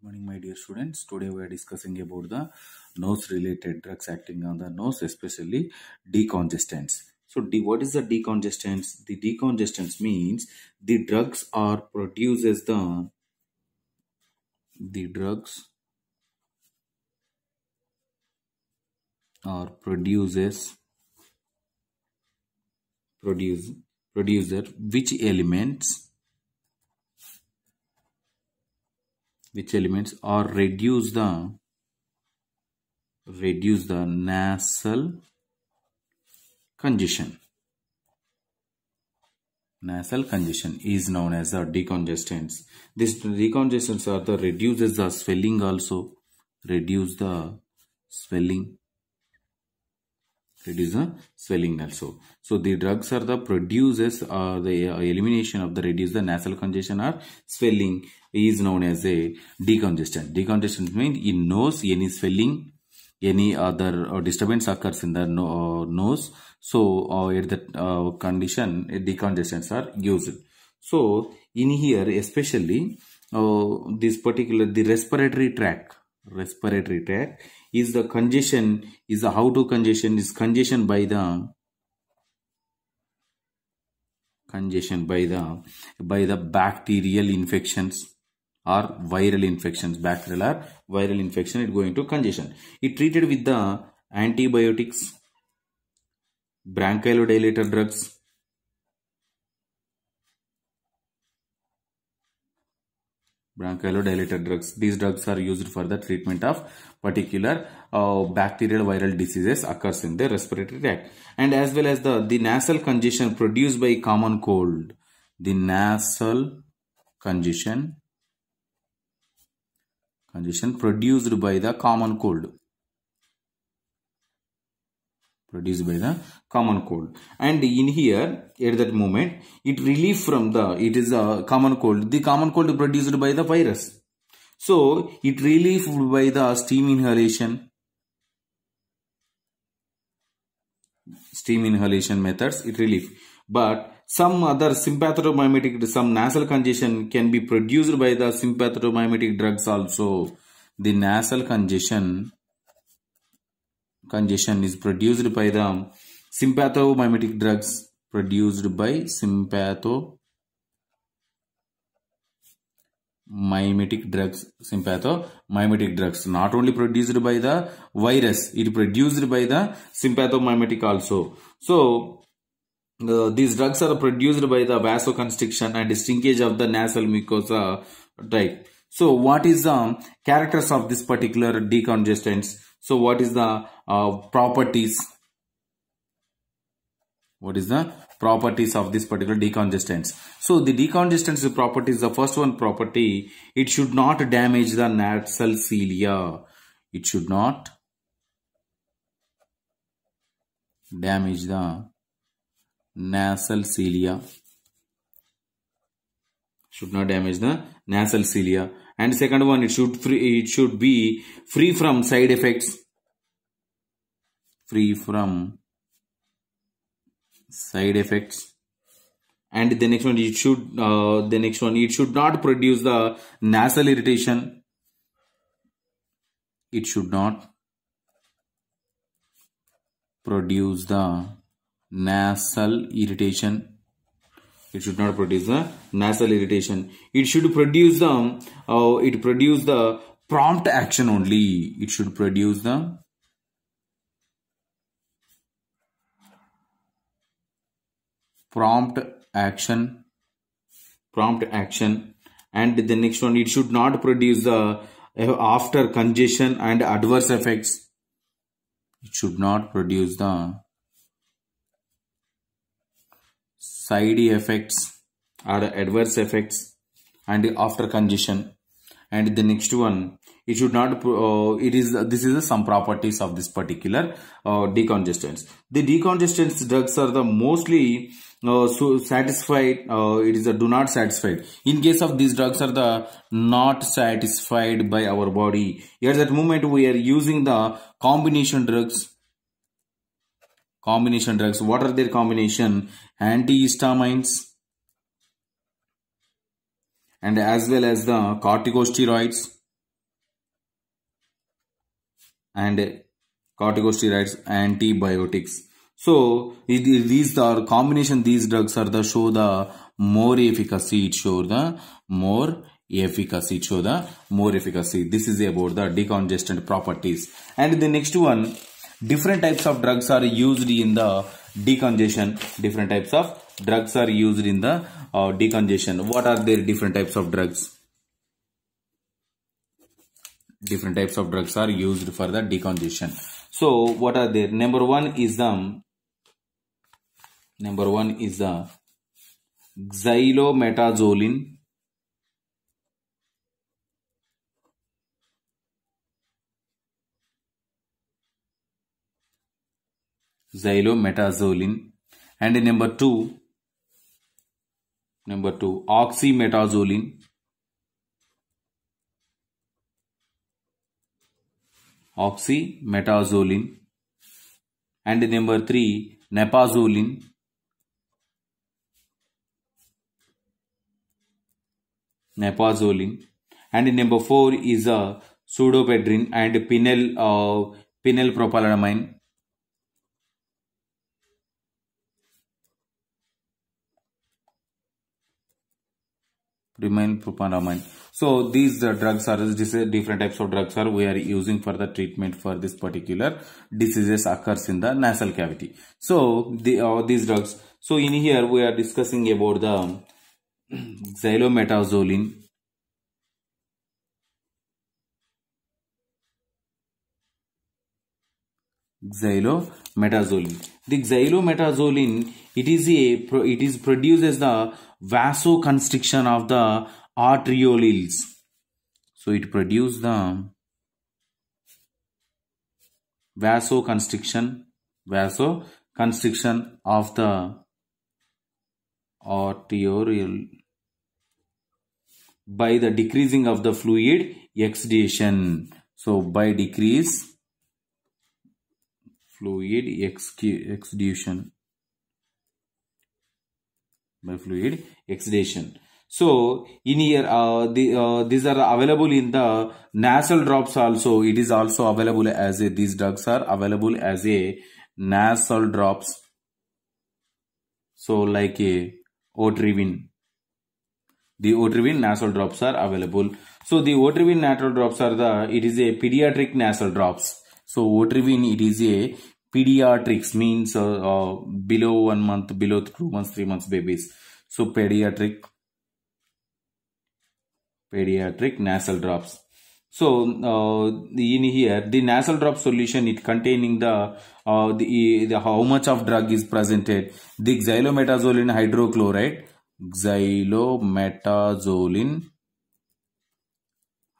Morning, my dear students. Today we are discussing about the nose related drugs acting on the nose, especially decongestants. So what is the decongestants? The decongestants means the drugs are produces the drugs are producer which elements or reduce the nasal congestion. Nasal congestion is known as the decongestants. These decongestants are the reduces the swelling also, reduce the swelling also. So the drugs are the produces or the elimination of the reduce the nasal congestion or swelling is known as a decongestant. Decongestant means in nose any swelling, any other disturbance occurs in the nose. So at that condition decongestants are used. So in here especially this particular the respiratory tract is the congestion is the how to congestion is congestion by the bacterial infections or viral infections. Bacterial or viral infection it going to congestion. It treated with the antibiotics, bronchodilator drugs, These drugs are used for the treatment of particular bacterial viral diseases occurs in the respiratory tract, and as well as the nasal congestion produced by common cold. The nasal congestion produced by the common cold. And in here at that moment it relief from it is a common cold. The common cold produced by the virus, so it relief by the steam inhalation methods it relief. But some other sympathomimetic, some nasal congestion can be produced by the sympathomimetic drugs also. The nasal congestion is produced by the sympathomimetic drugs, sympathomimetic drugs not only produced by the virus, it produced by the sympathomimetic also. So these drugs are produced by the vasoconstriction and shrinkage of the nasal mucosa type. So what is the characters of this particular decongestants? So what is the properties? What is the properties of this particular decongestants? So the decongestants properties, the first one property, it should not damage the nasal cilia. It should not damage the nasal cilia. And second one, it should be free from side effects. And the next one, it should not produce the nasal irritation. It should not produce the nasal irritation. It should produce the prompt action only. It should produce the prompt action. And the next one, it should not produce the after congestion and adverse effects. It should not produce the side effects or adverse effects and after congestion. And the next one, it should not this is some properties of this particular decongestants. The decongestants drugs are the mostly satisfied, it is a do not satisfied. In case of these drugs are the not satisfied by our body. At that moment we are using the combination drugs. What are their combination? Antihistamines and as well as the corticosteroids and corticosteroids, antibiotics. So these are combination. These drugs are the show the more efficacy. It show the more efficacy. It show the more efficacy. This is about the decongestant properties. And the next one, different types of drugs are used in the decongestion. Different types of drugs are used in the decongestion. What are their different types of drugs? Different types of drugs are used for the decongestion. So what are there? Number one is the xylometazoline. And number two oxymetazoline. And number three napazoline. And number four is a pseudoephedrine and phenylpropylamine. So these drugs are different types of drugs are we are using for the treatment for this particular diseases occurs in the nasal cavity. So these drugs. So in here we are discussing about the xylometazoline. The xylometazoline, it is produces the vasoconstriction of the arterioles. So it produces the vasoconstriction of the arteriole by the decreasing of the fluid exudation. So by decrease fluid exudation. So in here these are available in the nasal drops also. It is also available as a, these drugs are available as a nasal drops. So like a Otrivin. The Otrivin nasal drops are available. So the Otrivin nasal drops are it is a pediatric nasal drops. So Otrivin, it is a pediatrics, means below 1 month, below 2 months, 3 months babies. So pediatric nasal drops. So in here the nasal drop solution, it containing the how much of drug is presented. The xylometazoline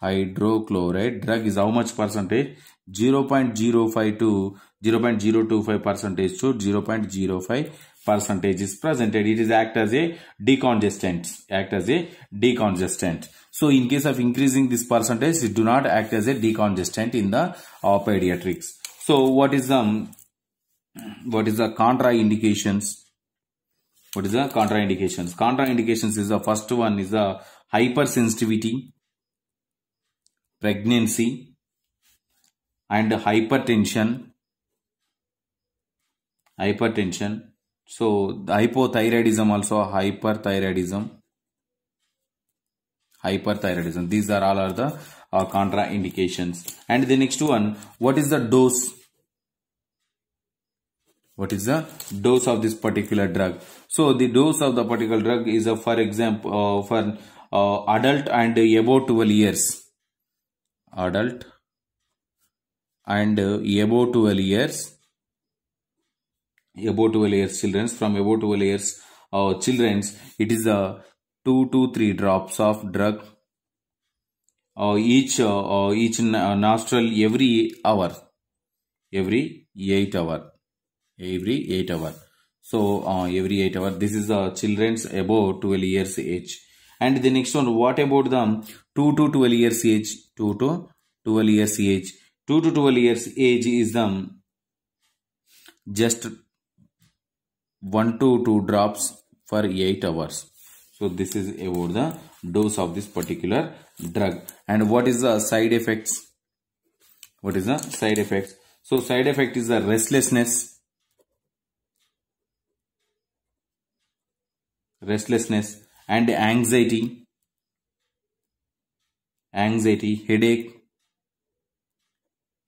hydrochloride, drug is how much percentage? 0.05 to 0.025% to 0.05% is presented. It is act as a decongestant. So in case of increasing this percentage, it do not act as a decongestant in the pediatrics. So what is the contraindications? What is the contraindications? Contraindications is the first one is the hypersensitivity, pregnancy, and hypertension. So the hypothyroidism also, hyperthyroidism. These are all are the contraindications. And the next one, what is the dose? What is the dose of this particular drug? So the dose of the particular drug is for example for adult and above 12 years. Adult and above 12 years. Children, from above 12 years children's, it is 2 to 3 drops of drug each nostril every hour, every 8 hour. So every 8 hour. This is children's above 12 years age. And the next one, what about the 2 to 12 years age? 2 to 12 years age. 2 to 12 years age is the just 1 to 2 drops for 8 hours. So this is about the dose of this particular drug. And what is the side effects? What is the side effects? So side effect is the restlessness, and anxiety,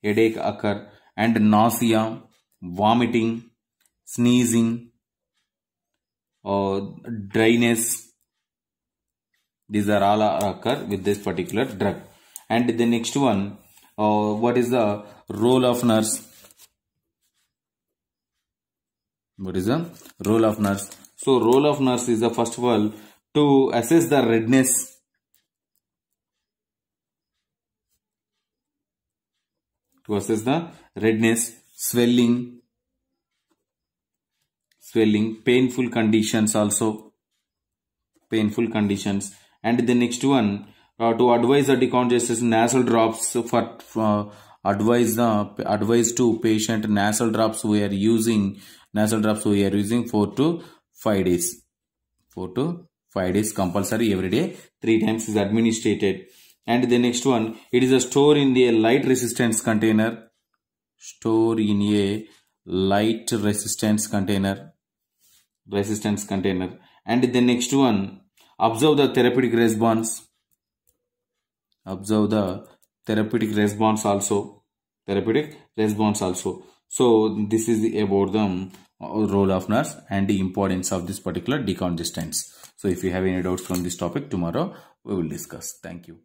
headache occur, and nausea, vomiting, sneezing, or dryness. These are all occur with this particular drug. And the next one, what is the role of nurse? What is the role of nurse? So role of nurse is the first of all to assess the redness, swelling, painful conditions also, and the next one, to advise the decongestant nasal drops for advise to patient nasal drops we are using 4 to 5 days, 4 to 5 days compulsory, every day 3 times is administered. And the next one, it is a store in the light resistance container, and the next one, observe the therapeutic response, also. So this is about the role of nurse and the importance of this particular decongestants. So if you have any doubts from this topic, tomorrow we will discuss. Thank you.